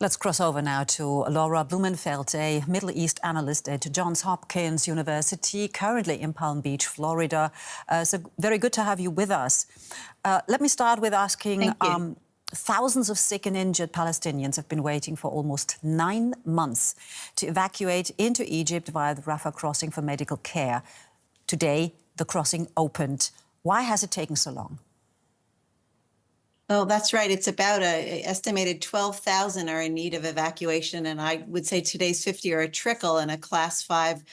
Let's cross over now to Laura Blumenfeld, a Middle East analyst at Johns Hopkins University, currently in Palm Beach, Florida. So very good to have you with us. Let me start with asking, thousands of sick and injured Palestinians have been waiting for almost 9 months to evacuate into Egypt via the Rafah crossing for medical care. Today, the crossing opened. Why has it taken so long? Oh, that's right. It's about an estimated 12,000 are in need of evacuation. And I would say today's 50 are a trickle in a class 5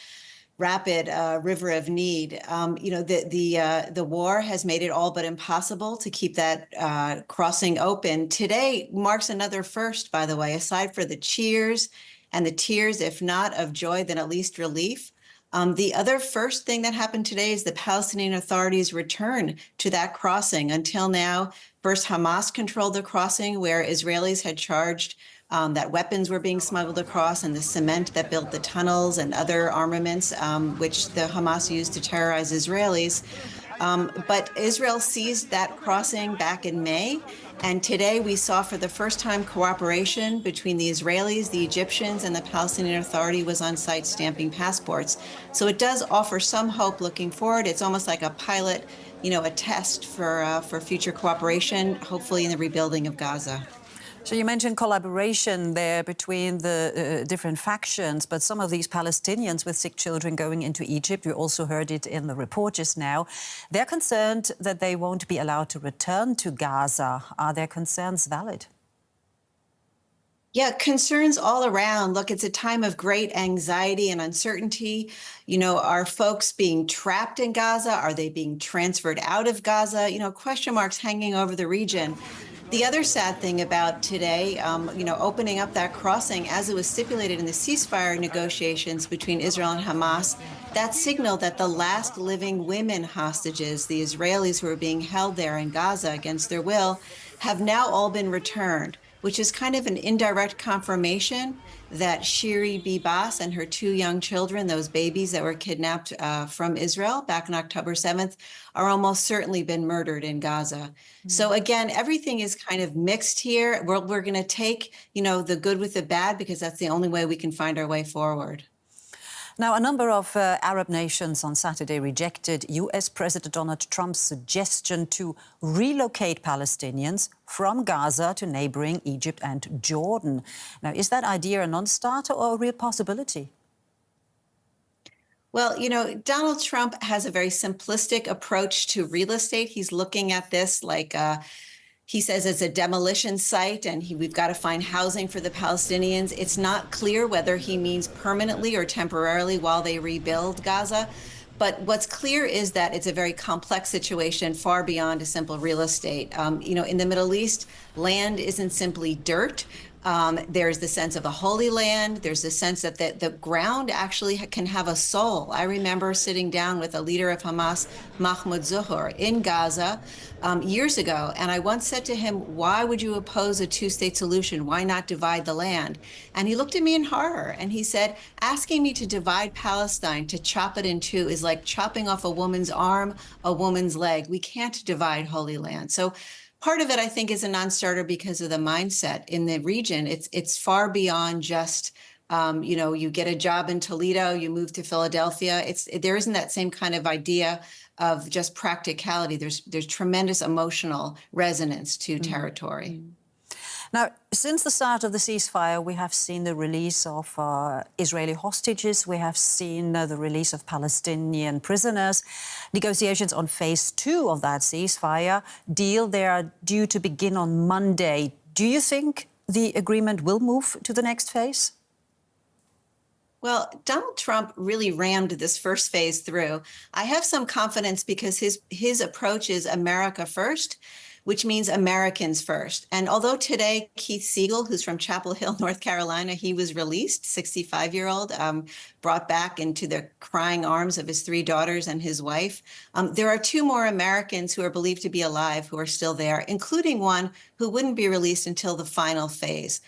rapid river of need. The war has made it all but impossible to keep that crossing open. Today marks another first, by the way, aside for the cheers and the tears, if not of joy, then at least relief. The other first thing that happened today is the Palestinian authorities return to that crossing. Until now, first Hamas controlled the crossing, where Israelis had charged that weapons were being smuggled across, and the cement that built the tunnels and other armaments, which the Hamas used to terrorize Israelis. But Israel seized that crossing back in May. And today we saw for the first time cooperation between the Israelis, the Egyptians, and the Palestinian Authority was on site stamping passports. So it does offer some hope looking forward. It's almost like a pilot, a test for future cooperation, hopefully in the rebuilding of Gaza. So you mentioned collaboration there between the different factions, but some of these Palestinians with sick children going into Egypt, we also heard it in the report just now, they're concerned that they won't be allowed to return to Gaza. Are their concerns valid? Yeah, concerns all around. Look, it's a time of great anxiety and uncertainty. Are folks being trapped in Gaza? Are they being transferred out of Gaza? Question marks hanging over the region. The other sad thing about today, opening up that crossing as it was stipulated in the ceasefire negotiations between Israel and Hamas, that signaled that the last living women hostages, the Israelis who are being held there in Gaza against their will, have now all been returned, which is kind of an indirect confirmation that Shiri Bibas and her 2 young children, those babies that were kidnapped from Israel back on October 7th, are almost certainly been murdered in Gaza. Mm-hmm. So again, everything is kind of mixed here. We're going to take, the good with the bad, because that's the only way we can find our way forward. Now, a number of Arab nations on Saturday rejected US President Donald Trump's suggestion to relocate Palestinians from Gaza to neighboring Egypt and Jordan. Now, is that idea a non-starter or a real possibility? Well, Donald Trump has a very simplistic approach to real estate. He's looking at this like he says it's a demolition site, and we've got to find housing for the Palestinians. It's not clear whether he means permanently or temporarily while they rebuild Gaza. But what's clear is that it's a very complex situation, far beyond a simple real estate. In the Middle East, land isn't simply dirt. There's the sense of the Holy Land. There's the sense that the ground actually can have a soul. I remember sitting down with a leader of Hamas, Mahmoud Zuhur, in Gaza years ago. And I once said to him, why would you oppose a 2-state solution? Why not divide the land? And he looked at me in horror and he said, asking me to divide Palestine, to chop it in two, is like chopping off a woman's arm, a woman's leg. We can't divide Holy Land. So part of it, I think, is a non-starter because of the mindset in the region. It's far beyond just, you get a job in Toledo, you move to Philadelphia. There isn't that same kind of idea of just practicality. There's tremendous emotional resonance to territory. Mm-hmm. Now, since the start of the ceasefire, we have seen the release of Israeli hostages. We have seen the release of Palestinian prisoners. Negotiations on phase 2 of that ceasefire deal, they are due to begin on Monday. Do you think the agreement will move to the next phase? Well, Donald Trump really rammed this first phase through. I have some confidence because his approach is America first, which means Americans first. And although today Keith Siegel, who's from Chapel Hill, North Carolina, he was released, 65-year-old, brought back into the crying arms of his 3 daughters and his wife. There are 2 more Americans who are believed to be alive who are still there, including one who wouldn't be released until the final phase.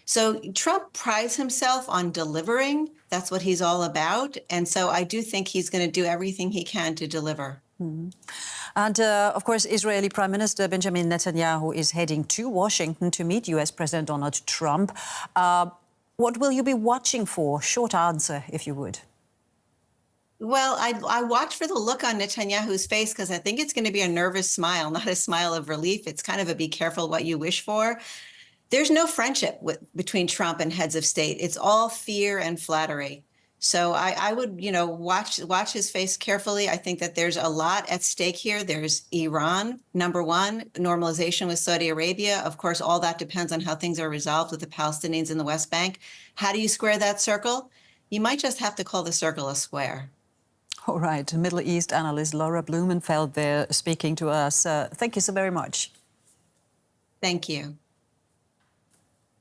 So Trump prides himself on delivering. That's what he's all about. And so I do think he's going to do everything he can to deliver. And of course, Israeli Prime Minister Benjamin Netanyahu is heading to Washington to meet US President Donald Trump. What will you be watching for? Short answer, if you would. Well, I watch for the look on Netanyahu's face because I think it's going to be a nervous smile, not a smile of relief. It's kind of a be careful what you wish for. There's no friendship between Trump and heads of state. It's all fear and flattery. So I would, watch his face carefully. I think that there's a lot at stake here. There's Iran, number one, normalization with Saudi Arabia. Of course, all that depends on how things are resolved with the Palestinians in the West Bank. How do you square that circle? You might just have to call the circle a square. All right, Middle East analyst Laura Blumenfeld there speaking to us. Thank you so very much. Thank you.